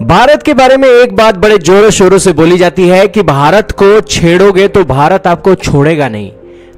भारत के बारे में एक बात बड़े जोरों शोरों से बोली जाती है कि भारत को छेड़ोगे तो भारत आपको छोड़ेगा नहीं।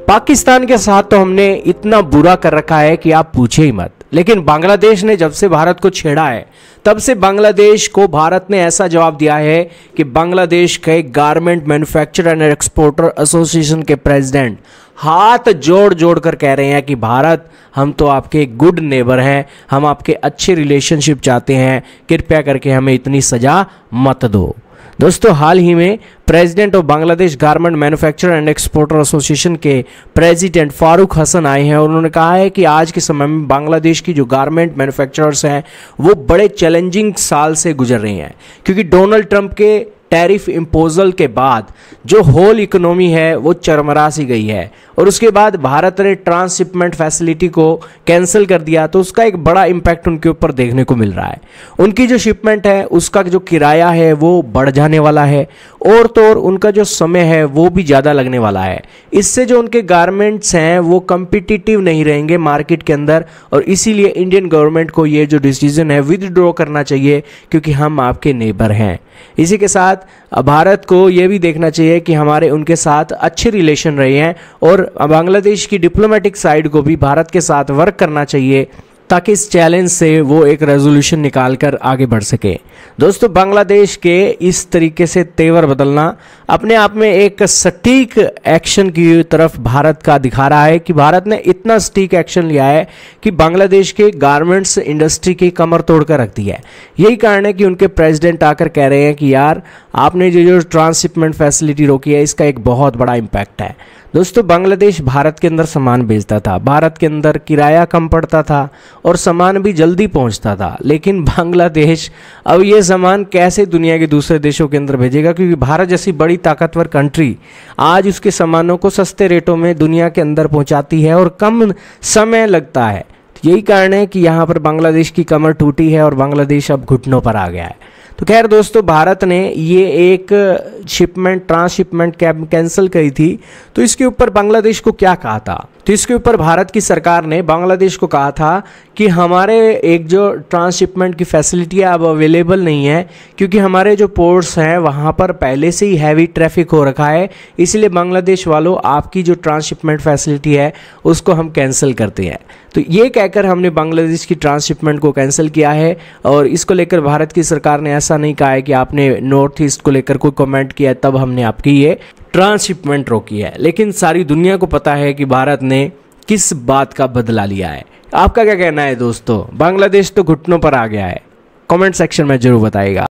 पाकिस्तान के साथ तो हमने इतना बुरा कर रखा है कि आप पूछे ही मत। लेकिन बांग्लादेश ने जब से भारत को छेड़ा है तब से बांग्लादेश को भारत ने ऐसा जवाब दिया है कि बांग्लादेश के garment manufacturer and exporter association के प्रेसिडेंट हाथ जोड़ जोड़ कर कह रहे हैं कि भारत, हम तो आपके गुड नेबर हैं, हम आपके अच्छे रिलेशनशिप चाहते हैं, कृपया करके हमें इतनी सजा मत दो। दोस्तों, हाल ही में president of Bangladesh garment manufacturer and exporter association के प्रेसिडेंट फारूक हसन आए हैं और उन्होंने कहा है कि आज के समय में बांग्लादेश की जो गारमेंट मैन्युफैक्चरर्स हैं वो बड़े चैलेंजिंग साल से गुजर रही हैं, क्योंकि डोनाल्ड ट्रंप के टैरिफ इम्पोजल के बाद जो होल इकोनॉमी है वो चरमरा सी गई है और उसके बाद भारत ने ट्रांसशिपमेंट फैसिलिटी को कैंसिल कर दिया, तो उसका एक बड़ा इम्पैक्ट उनके ऊपर देखने को मिल रहा है। उनकी जो शिपमेंट है उसका जो किराया है वो बढ़ जाने वाला है और तो और उनका जो समय है वो भी ज़्यादा लगने वाला है। इससे जो उनके गारमेंट्स हैं वो कम्पिटिटिव नहीं रहेंगे मार्केट के अंदर और इसीलिए इंडियन गवर्नमेंट को ये जो डिसीजन है विदड्रॉ करना चाहिए, क्योंकि हम आपके नेबर हैं। इसी के साथ भारत को ये भी देखना चाहिए कि हमारे उनके साथ अच्छे रिलेशन रहे हैं और बांग्लादेश की डिप्लोमेटिक साइड को भी भारत के साथ वर्क करना चाहिए ताकि इस चैलेंज से वो एक रेजोल्यूशन निकाल कर आगे बढ़ सके। दोस्तों, बांग्लादेश के इस तरीके से तेवर बदलना अपने आप में एक सटीक एक्शन की तरफ भारत का दिखा रहा है कि भारत ने इतना सटीक एक्शन लिया है कि बांग्लादेश के गारमेंट्स इंडस्ट्री की कमर तोड़ कर रख दी है। यही कारण है कि उनके प्रेसिडेंट आकर कह रहे हैं कि यार, आपने जो ट्रांसशिपमेंट फैसिलिटी रोकी है इसका एक बहुत बड़ा इम्पैक्ट है। दोस्तों, बांग्लादेश भारत के अंदर सामान भेजता था, भारत के अंदर किराया कम पड़ता था और सामान भी जल्दी पहुंचता था, लेकिन बांग्लादेश अब ये सामान कैसे दुनिया के दूसरे देशों के अंदर भेजेगा, क्योंकि भारत जैसी बड़ी ताकतवर कंट्री आज उसके सामानों को सस्ते रेटों में दुनिया के अंदर पहुंचाती है और कम समय लगता है। यही कारण है कि यहाँ पर बांग्लादेश की कमर टूटी है और बांग्लादेश अब घुटनों पर आ गया है। तो खैर दोस्तों, भारत ने ये एक ट्रांसशिपमेंट कैंसिल करी थी, तो इसके ऊपर बांग्लादेश को क्या कहा था? तो इसके ऊपर भारत की सरकार ने बांग्लादेश को कहा था कि हमारे एक जो ट्रांसशिपमेंट की फैसिलिटी है अब अवेलेबल नहीं है, क्योंकि हमारे जो पोर्ट्स हैं वहाँ पर पहले से ही हैवी ट्रैफिक हो रखा है, इसलिए बांग्लादेश वालों आपकी जो ट्रांसशिपमेंट फैसिलिटी है उसको हम कैंसिल करते हैं। तो ये कहकर हमने बांग्लादेश की ट्रांसशिपमेंट को कैंसिल किया है और इसको लेकर भारत की सरकार ने ऐसा नहीं कहा है कि आपने नॉर्थ ईस्ट को लेकर कोई कमेंट किया तब हमने आपकी ये ट्रांसशिपमेंट रोकी है। लेकिन सारी दुनिया को पता है कि भारत ने किस बात का बदला लिया है। आपका क्या कहना है दोस्तों? बांग्लादेश तो घुटनों पर आ गया है, कमेंट सेक्शन में जरूर बताइएगा।